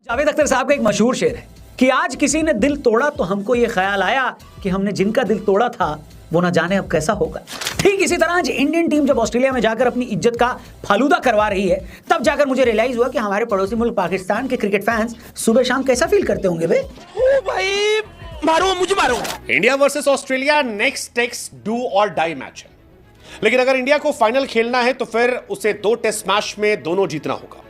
जावेद अख्तर साहब का एक मशहूर शेर है कि आज किसी ने दिल तोड़ा तो हमको ये ख्याल आया कि हमने जिनका दिल तोड़ा था वो ना जाने अब कैसा होगा। ठीक इसी तरह आज इंडियन टीम जब ऑस्ट्रेलिया में जाकर अपनी इज्जत का फालूदा करवा रही है, तब जाकर मुझे रियलाइज हुआ कि हमारे पड़ोसी मुल्क पाकिस्तान के क्रिकेट फैंस सुबह शाम कैसा फील करते होंगे बे। ओ भाई मारो मुझे मारो। India versus Australia next text do और डाई मैच है, लेकिन अगर इंडिया को फाइनल खेलना है तो फिर उसे 2 टेस्ट मैच में दोनों जीतना होगा।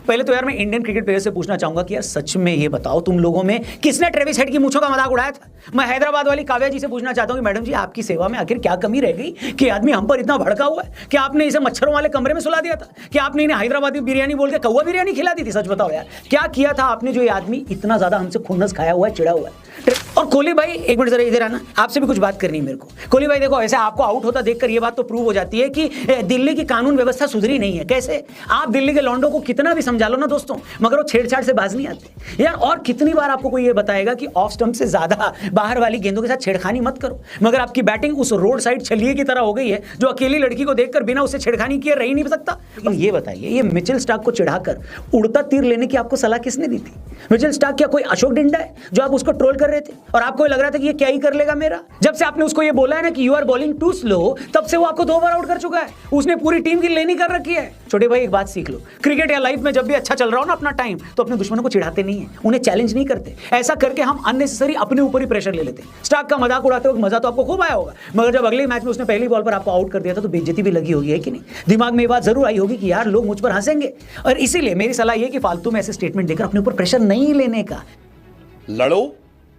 पहले तो यार मैं इंडियन क्रिकेट प्लेयर से पूछना चाहूंगा कि यार सच में ये बताओ तुम लोगों में किसने ट्रेविस हेड की मूंछों का मजाक उड़ाया था। मैं हैदराबाद वाली काव्या जी से पूछना चाहता हूं कि मैडम जी आपकी सेवा में आखिर क्या कमी रह गई कि आदमी हम पर इतना भड़का हुआ है कि आपने इसे मच्छरों वाले कमरे में सुला दिया था, कि आपने इन्हें हैदराबादी बिरयानी बोल के कौवा बिरयानी खिला दी थी। सच बताओ यार क्या किया था आपने जो ये आदमी इतना ज्यादा हमसे खुन्नस खाया हुआ है, चिड़ा हुआ है। और कोहली भाई एक मिनट जरा इधर आना, आपसे भी कुछ बात करनी है मेरे को। कोहली भाई देखो, ऐसे आपको आउट होता देखकर ये बात तो प्रूव हो जाती है कि दिल्ली की कानून व्यवस्था सुधरी नहीं है। कैसे? आप दिल्ली के लॉन्डो को कितना भी समझा लो ना दोस्तों, मगर वो छेड़छाड़ से बाज नहीं आते यार। और कितनी बार आपको कोई ये बताएगा कि ऑफ स्टंप से ज्यादा बाहर वाली गेंदों के साथ छेड़खानी मत करो, मगर आपकी बैटिंग उस रोड साइड छलिए की तरह हो गई है जो अकेली लड़की को देखकर बिना उससे छेड़खानी किए रह ही नहीं सकता। लेकिन ये बताइए, ये मिचेल स्टार्क को चिढ़ाकर उड़ता तीर लेने की आपको सलाह किसने दी थी? मिचेल स्टार्क क्या कोई अशोक डिंडा है जो आप उसको ट्रोल कर रहे थे और आपको लग रहा था कि ये क्या ही कर लेगा मेरा? जब से आपने उसको ये बोला है ना कि you are bowling too slow, तब से वो आपको 2 बार आउट कर चुका है। उसने पूरी टीम की लेनी कर रखी है। छोटे भाई एक बात सीख लो, क्रिकेट या लाइफ में जब भी अच्छा चल रहा हो ना अपना टाइम, तो अपने दुश्मनों को चिढ़ाते नहीं है, उन्हें चैलेंज नहीं करते। ऐसा करके हम अननेसेसरी अपने ऊपर ही प्रेशर ले लेते हैं। स्टार्क का मजाक उड़ाते वक्त मजा तो आपको खूब आया होगा, मगर जब अगले मैच में उसने पहली बॉल पर आपको आउट कर दिया था तो बेइज्जती भी लगी होगी, है कि नहीं? दिमाग में ये बात जरूर आई होगी कि यार लोग मुझ पर हंसेंगे। और इसीलिए मेरी सलाह ये कि फालतू में ऐसे स्टेटमेंट देकर अपने ऊपर प्रेशर नहीं लेने का। लड़ो,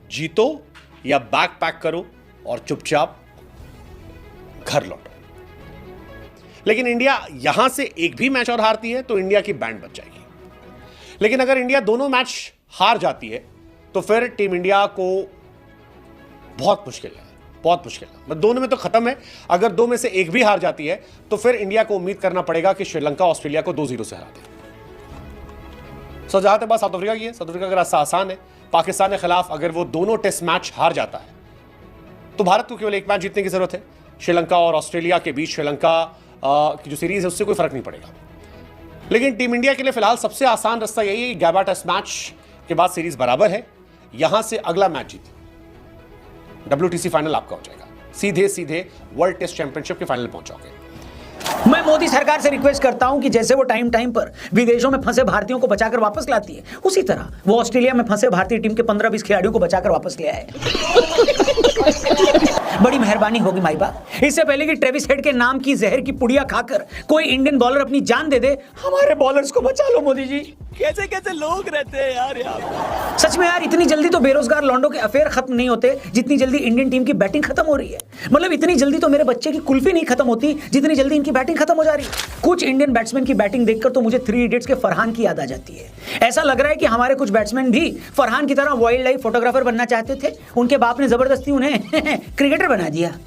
जीतो या बैग पैक करो और चुपचाप घर लौटो। लेकिन इंडिया यहां से एक भी मैच और हारती है तो इंडिया की बैंड बच जाएगी। लेकिन अगर इंडिया दोनों मैच हार जाती है तो फिर टीम इंडिया को बहुत मुश्किल है, बहुत मुश्किल है। दोनों में तो खत्म है, अगर 2 में से एक भी हार जाती है तो फिर इंडिया को उम्मीद करना पड़ेगा कि श्रीलंका ऑस्ट्रेलिया को 2-0 से हरा दे। सो जहां तक बात साउथ अफ्रीका की है, साउथ अफ्रीका का रास्ता आसान है। पाकिस्तान के खिलाफ अगर वो दोनों टेस्ट मैच हार जाता है तो भारत को केवल एक मैच जीतने की जरूरत है। श्रीलंका और ऑस्ट्रेलिया के बीच श्रीलंका की जो सीरीज है उससे कोई फर्क नहीं पड़ेगा। लेकिन टीम इंडिया के लिए फिलहाल सबसे आसान रास्ता यही है कि गैबा टेस्ट मैच के बाद सीरीज बराबर है, यहां से अगला मैच जीते, WTC फाइनल आपका हो जाएगा, सीधे सीधे वर्ल्ड टेस्ट चैंपियनशिप के फाइनल पहुंचोगे। मैं मोदी सरकार से रिक्वेस्ट करता हूं कि जैसे वो टाइम टाइम पर विदेशों में फंसे भारतीयों को बचाकर वापस लाती है, उसी तरह वो ऑस्ट्रेलिया में फंसे भारतीय टीम के 15-20 खिलाड़ियों को बचाकर वापस ले आए। बड़ी मेहरबानी होगी माई बाप। इससे पहले कि ट्रेविस हेड के नाम की जहर की पुड़िया खाकर कोई इंडियन बॉलर अपनी जान दे दे, हमारे बॉलर्स को बचा लो मोदी जी। कैसे कैसे लोग रहते हैं यार। सच में यार इतनी जल्दी तो बेरोजगार लॉन्डो के अफेयर खत्म नहीं होते जितनी जल्दी इंडियन टीम की बैटिंग खत्म हो रही है। मतलब इतनी जल्दी तो मेरे बच्चे की कुल्फी नहीं खत्म होती जितनी जल्दी इनकी बैटिंग खत्म हो जा रही है। कुछ इंडियन बैट्समैन की बैटिंग देखकर तो मुझे 3 इडियट्स के फरहान की याद आ जाती है। ऐसा लग रहा है कि हमारे कुछ बैट्समैन भी फरहान की तरह वाइल्ड लाइफ फोटोग्राफर बनना चाहते थे, उनके बाप ने जबरदस्ती उन्हें क्रिकेटर बना दिया।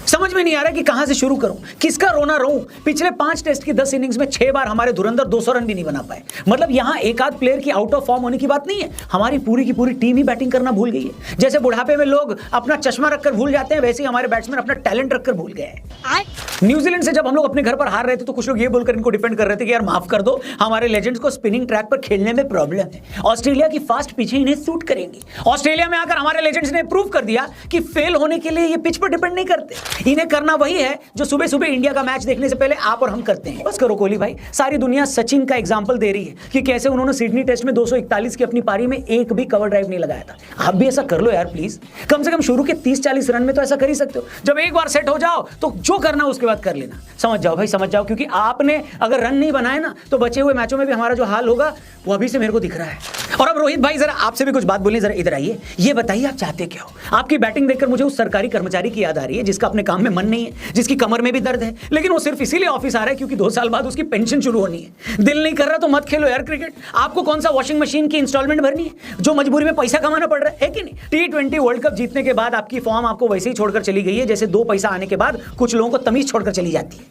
समझ में नहीं आ रहा कि कहां से शुरू करूं, किसका रोना रोऊं। पिछले 5 टेस्ट की 10 इनिंग्स में 6 बार हमारे धुरंधर 200 रन भी नहीं बना पाए। मतलब यहां एक आध प्लेयर की आउट ऑफ फॉर्म होने की बात नहीं है, हमारी पूरी की पूरी टीम ही बैटिंग करना भूल गई है। जैसे बुढ़ापे में लोग अपना चश्मा रखकर भूल जाते हैं, वैसे ही हमारे बैट्समैन अपना टैलेंट रखकर भूल गए हैं। न्यूजीलैंड से जब हम लोग अपने घर पर हार रहे थे तो कुछ लोग ये बोलकर इनको डिफेंड कर रहे थे कि यार माफ कर दो, हमारे लेजेंड्स को स्पिनिंग ट्रैक पर खेलने में प्रॉब्लम है, ऑस्ट्रेलिया की फास्ट पिचें इन्हें सूट करेंगी। ऑस्ट्रेलिया में आकर हमारे लेजेंड्स ने प्रूव कर दिया कि फेल होने के लिए ये पिच पर डिपेंड नहीं करते, इन्हें करना वही है जो सुबह सुबह इंडिया का मैच देखने से पहले आप और हम करते हैं। बस करो कोहली भाई, सारी दुनिया सचिन का एग्जांपल दे रही है कि कैसे उन्होंने सिडनी टेस्ट में 241 की अपनी पारी में एक भी कवर ड्राइव नहीं लगाया था। आप भी ऐसा कर लो यार प्लीज, कम से कम शुरू के 30-40 रन में तो ऐसा कर ही सकते हो। जब एक बार सेट हो जाओ तो जो करना उसके बाद कर लेना। समझ जाओ भाई, समझ जाओ, क्योंकि आपने अगर रन नहीं बनाए ना तो बचे हुए मैचों में भी हमारा जो हाल होगा वो अभी से मेरे को दिख रहा है। और अब रोहित भाई जरा आपसे भी कुछ बात बोलनी, जरा इधर आइए। ये बताइए आप चाहते क्या हो? आपकी बैटिंग देखकर मुझे उस सरकारी कर्मचारी की याद आ रही है जिसका अपने काम में मन नहीं है, जिसकी कमर में भी दर्द है, लेकिन वो सिर्फ इसीलिए ऑफिस आ रहा है क्योंकि 2 साल बाद उसकी पेंशन शुरू होनी है। दिल नहीं कर रहा तो मत खेलो यार क्रिकेट। आपको कौन सा वॉशिंग मशीन की इंस्टॉलमेंट भरनी है जो मजबूरी में पैसा कमाना पड़ रहा है कि नहीं? T20 वर्ल्ड कप जीतने के बाद आपकी फॉर्म आपको वैसे ही छोड़कर चली गई है जैसे 2 पैसा आने के बाद कुछ लोगों को तमीज छोड़कर चली जाती है।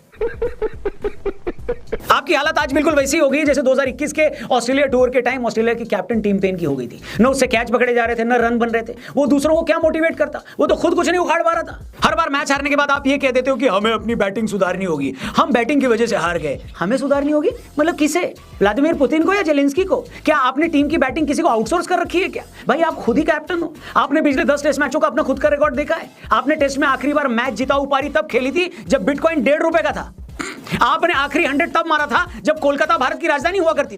आप आपकी हालत आज बिल्कुल वैसी हो गई जैसे 2021 के ऑस्ट्रेलिया टूर के टाइम ऑस्ट्रेलिया की कैप्टन टीम पेन की हो गई थी। न उससे कैच पकड़े जा रहे थे, न रन बन रहे थे। वो दूसरों को क्या मोटिवेट करता, वो तो खुद कुछ नहीं उखाड़ पा रहा था। हर बार मैच हारने के बाद आप ये कह देते हो कि हमें अपनी बैटिंग सुधारनी होगी, हम बैटिंग की वजह से हार गए। हमें सुधारनी होगी मतलब किसे? व्लादिमीर पुतिन को या जेलेंस्की को? क्या आपने टीम की बैटिंग किसी को आउटसोर्स कर रखी है क्या? भाई आप खुद ही कैप्टन हो। आपने पिछले 10 टेस्ट मैचों का अपना खुद का रिकॉर्ड देखा है। आपने टेस्ट में आखिरी बार मैच जिताऊ पारी तब खेली थी जब बिटकॉइन ₹1.5 का था। आपने आखिरी 100 तब मारा था जब कोलकाता भारत की राजधानी हुआ करती थी।